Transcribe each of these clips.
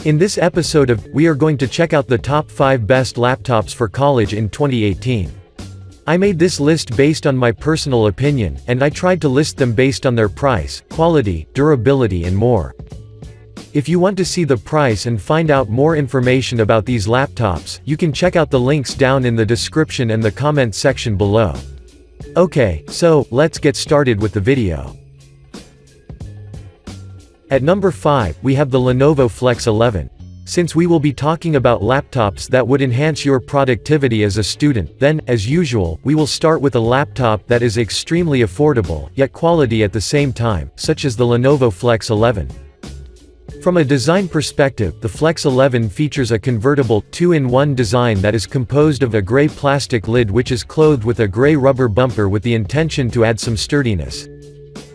In this episode we are going to check out the top 5 best laptops for college in 2018. I made this list based on my personal opinion, and I tried to list them based on their price, quality, durability and more. If you want to see the price and find out more information about these laptops, you can check out the links down in the description and the comment section below. Okay, so, let's get started with the video. At number 5, we have the Lenovo Flex 11. Since we will be talking about laptops that would enhance your productivity as a student, then, as usual, we will start with a laptop that is extremely affordable, yet quality at the same time, such as the Lenovo Flex 11. From a design perspective, the Flex 11 features a convertible, 2-in-1 design that is composed of a gray plastic lid which is clothed with a gray rubber bumper with the intention to add some sturdiness.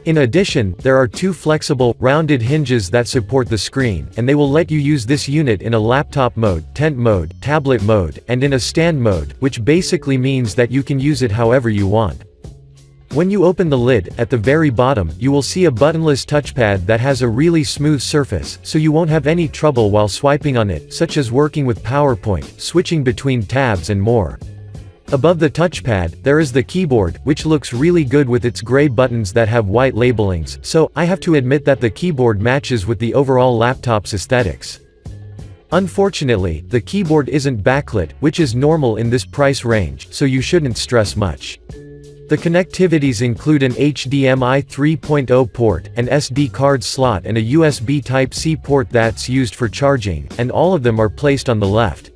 In addition, there are 2 flexible, rounded hinges that support the screen, and they will let you use this unit in a laptop mode, tent mode, tablet mode, and in a stand mode, which basically means that you can use it however you want. When you open the lid, at the very bottom, you will see a buttonless touchpad that has a really smooth surface, so you won't have any trouble while swiping on it, such as working with PowerPoint, switching between tabs and more. Above the touchpad, there is the keyboard, which looks really good with its gray buttons that have white labelings, so, I have to admit that the keyboard matches with the overall laptop's aesthetics. Unfortunately, the keyboard isn't backlit, which is normal in this price range, so you shouldn't stress much. The connectivities include an HDMI 3.0 port, an SD card slot and a USB Type-C port that's used for charging, and all of them are placed on the left.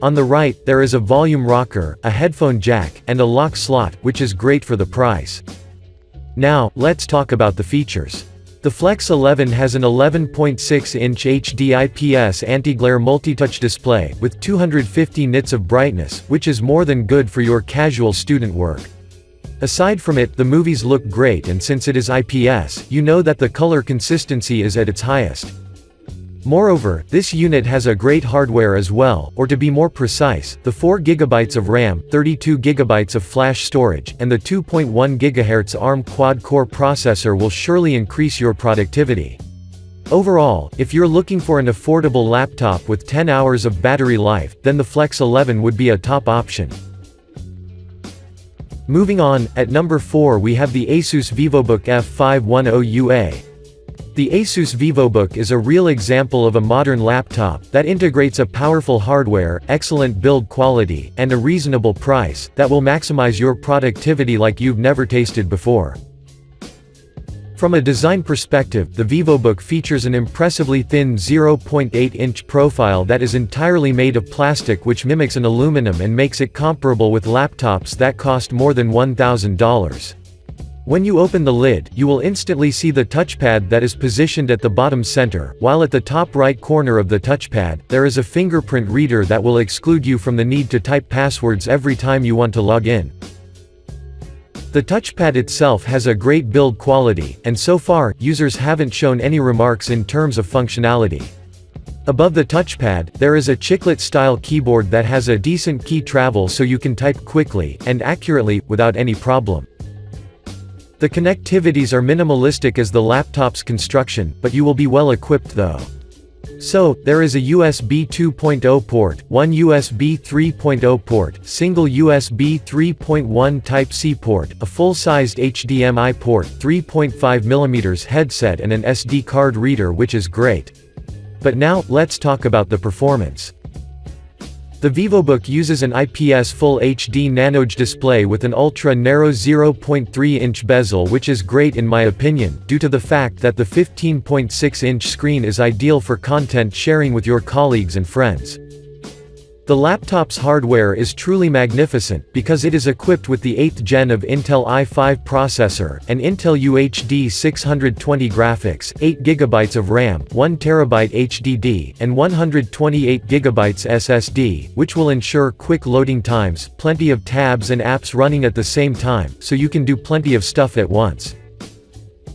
On the right, there is a volume rocker, a headphone jack, and a lock slot, which is great for the price. Now, let's talk about the features. The Flex 11 has an 11.6-inch HD IPS anti-glare multi-touch display, with 250 nits of brightness, which is more than good for your casual student work. Aside from it, the movies look great, and since it is IPS, you know that the color consistency is at its highest. Moreover, this unit has a great hardware as well, or to be more precise, the 4GB of RAM, 32GB of flash storage, and the 2.1 GHz ARM quad-core processor will surely increase your productivity. Overall, if you're looking for an affordable laptop with 10 hours of battery life, then the Flex 11 would be a top option. Moving on, at number 4 we have the Asus VivoBook F510UA. The Asus VivoBook is a real example of a modern laptop that integrates a powerful hardware, excellent build quality, and a reasonable price that will maximize your productivity like you've never tasted before. From a design perspective, the VivoBook features an impressively thin 0.8-inch profile that is entirely made of plastic which mimics an aluminum and makes it comparable with laptops that cost more than $1,000. When you open the lid, you will instantly see the touchpad that is positioned at the bottom center, while at the top right corner of the touchpad, there is a fingerprint reader that will exclude you from the need to type passwords every time you want to log in. The touchpad itself has a great build quality, and so far, users haven't shown any remarks in terms of functionality. Above the touchpad, there is a chiclet-style keyboard that has a decent key travel so you can type quickly, and accurately, without any problem. The connectivities are minimalistic as the laptop's construction, but you will be well equipped though. So, there is a USB 2.0 port, one USB 3.0 port, single USB 3.1 Type-C port, a full-sized HDMI port, 3.5mm headset and an SD card reader which is great. But now, let's talk about the performance. The VivoBook uses an IPS Full HD NanoG display with an ultra-narrow 0.3-inch bezel which is great in my opinion, due to the fact that the 15.6-inch screen is ideal for content sharing with your colleagues and friends. The laptop's hardware is truly magnificent, because it is equipped with the 8th gen of Intel i5 processor, an Intel UHD 620 graphics, 8GB of RAM, 1TB HDD, and 128GB SSD, which will ensure quick loading times, plenty of tabs and apps running at the same time, so you can do plenty of stuff at once.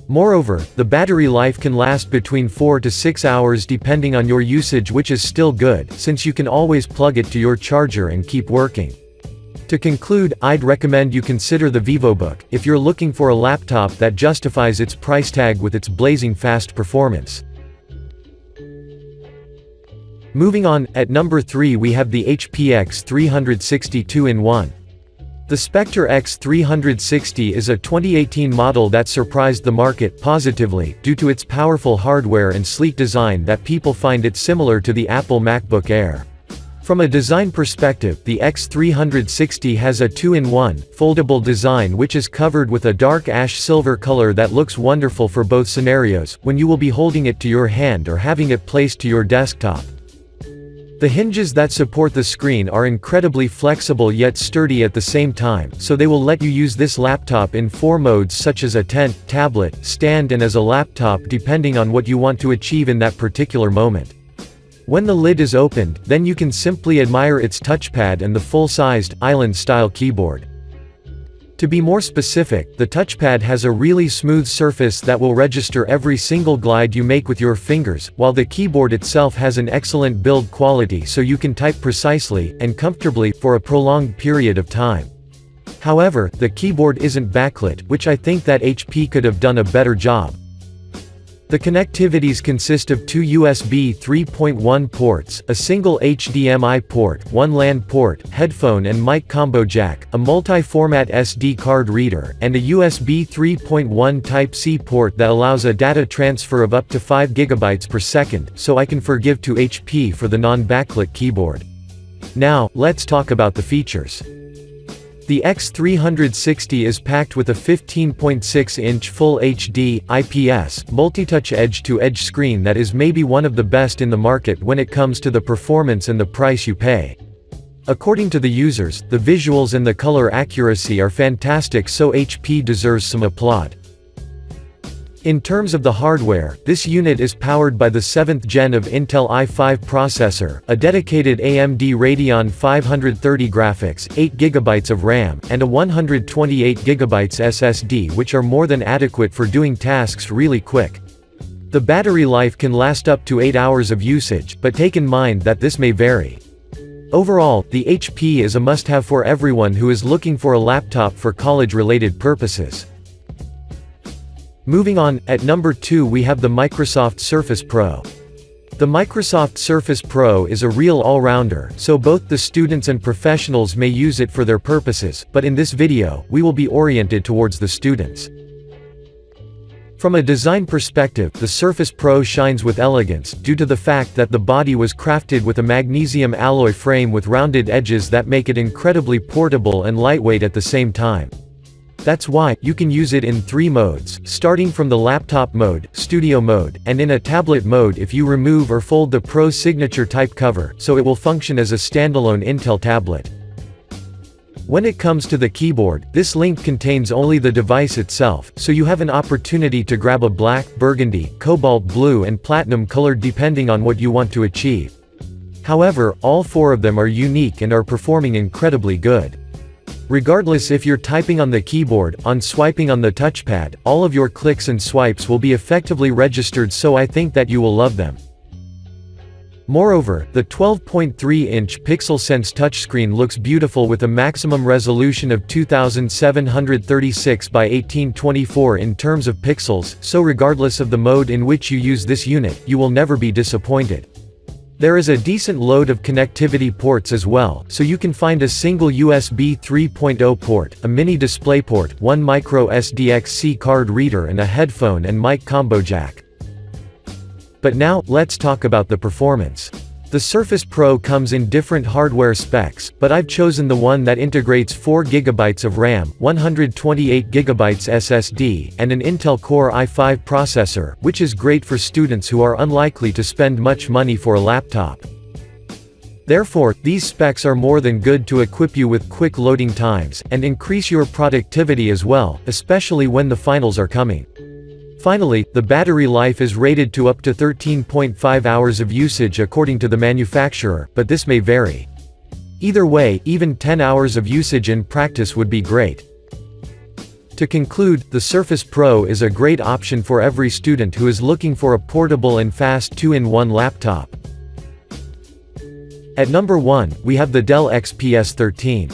Moreover, the battery life can last between 4 to 6 hours depending on your usage, which is still good, since you can always plug it to your charger and keep working. To conclude, I'd recommend you consider the VivoBook, if you're looking for a laptop that justifies its price tag with its blazing fast performance. Moving on, at number 3 we have the HP X360 2-in-1. The Spectre X360 is a 2018 model that surprised the market positively due to its powerful hardware and sleek design that people find it similar to the Apple MacBook Air. From a design perspective, the X360 has a 2-in-1, foldable design which is covered with a dark ash silver color that looks wonderful for both scenarios, when you will be holding it to your hand or having it placed to your desktop. The hinges that support the screen are incredibly flexible yet sturdy at the same time, so they will let you use this laptop in 4 modes such as a tent, tablet, stand and as a laptop depending on what you want to achieve in that particular moment. When the lid is opened, then you can simply admire its touchpad and the full-sized, island-style keyboard. To be more specific, the touchpad has a really smooth surface that will register every single glide you make with your fingers, while the keyboard itself has an excellent build quality so you can type precisely, and comfortably, for a prolonged period of time. However, the keyboard isn't backlit, which I think that HP could have done a better job. The connectivities consist of 2 USB 3.1 ports, a single HDMI port, 1 LAN port, headphone and mic combo jack, a multi-format SD card reader, and a USB 3.1 Type-C port that allows a data transfer of up to 5 GB per second, so I can forgive to HP for the non-backlit keyboard. Now, let's talk about the features. The X360 is packed with a 15.6-inch Full HD, IPS, multi-touch edge-to-edge screen that is maybe one of the best in the market when it comes to the performance and the price you pay. According to the users, the visuals and the color accuracy are fantastic, so HP deserves some applaud. In terms of the hardware, this unit is powered by the 7th gen of Intel i5 processor, a dedicated AMD Radeon 530 graphics, 8 GB of RAM, and a 128 GB SSD, which are more than adequate for doing tasks really quick. The battery life can last up to 8 hours of usage, but take in mind that this may vary. Overall, the HP is a must-have for everyone who is looking for a laptop for college-related purposes. Moving on, at number 2 we have the Microsoft Surface Pro. The Microsoft Surface Pro is a real all-rounder, so both the students and professionals may use it for their purposes, but in this video, we will be oriented towards the students. From a design perspective, the Surface Pro shines with elegance, due to the fact that the body was crafted with a magnesium alloy frame with rounded edges that make it incredibly portable and lightweight at the same time. That's why, you can use it in 3 modes, starting from the laptop mode, studio mode, and in a tablet mode if you remove or fold the Pro Signature type cover, so it will function as a standalone Intel tablet. When it comes to the keyboard, this link contains only the device itself, so you have an opportunity to grab a black, burgundy, cobalt blue and platinum colored depending on what you want to achieve. However, all 4 of them are unique and are performing incredibly good. Regardless if you're typing on the keyboard, on swiping on the touchpad, all of your clicks and swipes will be effectively registered, so I think that you will love them. Moreover, the 12.3-inch PixelSense touchscreen looks beautiful with a maximum resolution of 2736 by 1824 in terms of pixels, so regardless of the mode in which you use this unit, you will never be disappointed. There is a decent load of connectivity ports as well, so you can find a single USB 3.0 port, a mini DisplayPort, 1 micro SDXC card reader and a headphone and mic combo jack. But now, let's talk about the performance. The Surface Pro comes in different hardware specs, but I've chosen the one that integrates 4 GB of RAM, 128 GB SSD, and an Intel Core i5 processor, which is great for students who are unlikely to spend much money for a laptop. Therefore, these specs are more than good to equip you with quick loading times, and increase your productivity as well, especially when the finals are coming. Finally, the battery life is rated to up to 13.5 hours of usage according to the manufacturer, but this may vary. Either way, even 10 hours of usage in practice would be great. To conclude, the Surface Pro is a great option for every student who is looking for a portable and fast 2-in-1 laptop. At number 1, we have the Dell XPS 13.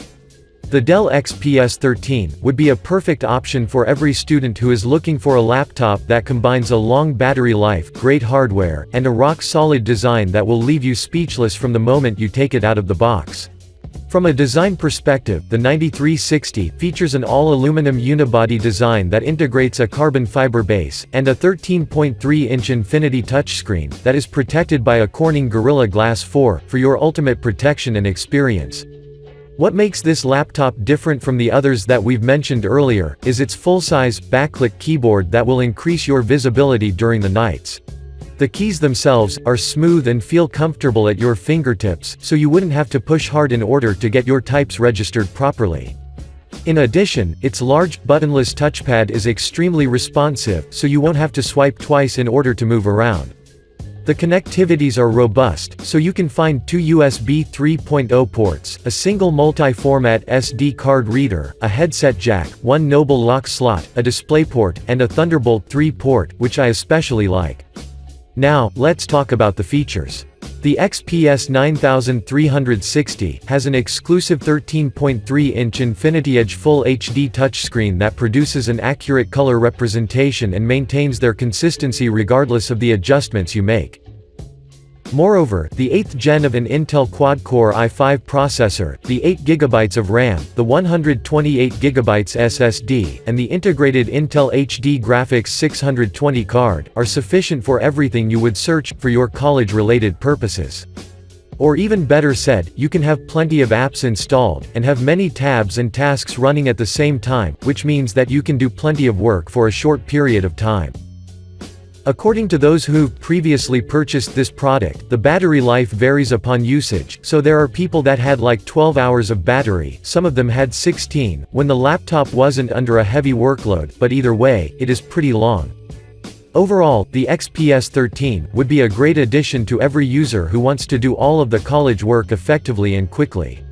The Dell XPS 13 would be a perfect option for every student who is looking for a laptop that combines a long battery life, great hardware, and a rock-solid design that will leave you speechless from the moment you take it out of the box. From a design perspective, the 9360 features an all-aluminum unibody design that integrates a carbon fiber base, and a 13.3-inch Infinity touchscreen that is protected by a Corning Gorilla Glass 4, for your ultimate protection and experience. What makes this laptop different from the others that we've mentioned earlier, is its full-size, backlit keyboard that will increase your visibility during the nights. The keys themselves are smooth and feel comfortable at your fingertips, so you wouldn't have to push hard in order to get your types registered properly. In addition, its large, buttonless touchpad is extremely responsive, so you won't have to swipe twice in order to move around. The connectivities are robust, so you can find two USB 3.0 ports, a single multi-format SD card reader, a headset jack, one Noble lock slot, a DisplayPort, and a Thunderbolt 3 port, which I especially like. Now, let's talk about the features. The XPS 9360 has an exclusive 13.3-inch Infinity Edge Full HD touchscreen that produces an accurate color representation and maintains their consistency regardless of the adjustments you make. Moreover, the 8th gen of an Intel quad-core i5 processor, the 8GB of RAM, the 128GB SSD, and the integrated Intel HD Graphics 620 card, are sufficient for everything you would search for your college-related purposes. Or even better said, you can have plenty of apps installed, and have many tabs and tasks running at the same time, which means that you can do plenty of work for a short period of time. According to those who've previously purchased this product, the battery life varies upon usage, so there are people that had like 12 hours of battery, some of them had 16, when the laptop wasn't under a heavy workload, but either way, it is pretty long. Overall, the XPS 13 would be a great addition to every user who wants to do all of the college work effectively and quickly.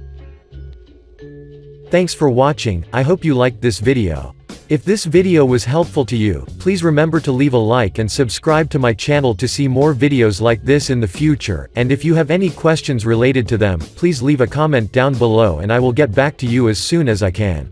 Thanks for watching, I hope you liked this video. If this video was helpful to you, please remember to leave a like and subscribe to my channel to see more videos like this in the future, and if you have any questions related to them, please leave a comment down below and I will get back to you as soon as I can.